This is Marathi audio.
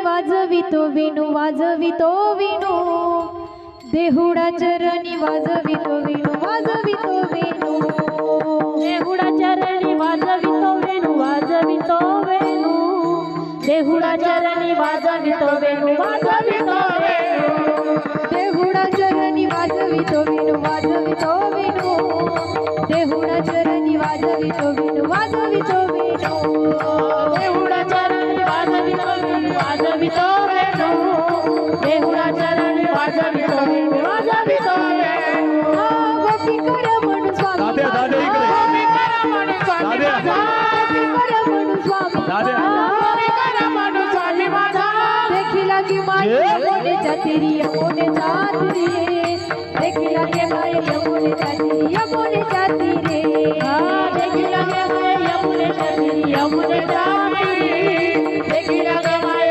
वाजवितो वेणू वाजवितो वेणू देहुडा चरणी वाजवितो वेणू वाजवितो वेणू देहुडा चरणी वाजवितो वेणू वाजवितो वेणू देहुडा चरणी वाजवितो वेणू वाजवितो वेणू देहुडा चरणी वाजवितो वेणू वाजवितो वेणू देहुडा चरणी वाजवितो वेणू वाजवितो वेणू देहुडा चरणी वाजवितो वेणू वाजवितो वेणू देहुडा चरणी वाजवितो वेणू वाजवितो वेणू गोपी कर म्हणू स्वामी दाद्या, दाद्या इकडे. गोपी कर म्हणू स्वामी दाद्या. माझा गोपी कर म्हणू स्वामी दाद्या. गोपी कर म्हणू स्वामी माझा देखिला की माय यमुनेच्या तीरी यमुनेच्या तीरी देखिला की माय यमुनेच्या तीरी यमुनेच्या तीरी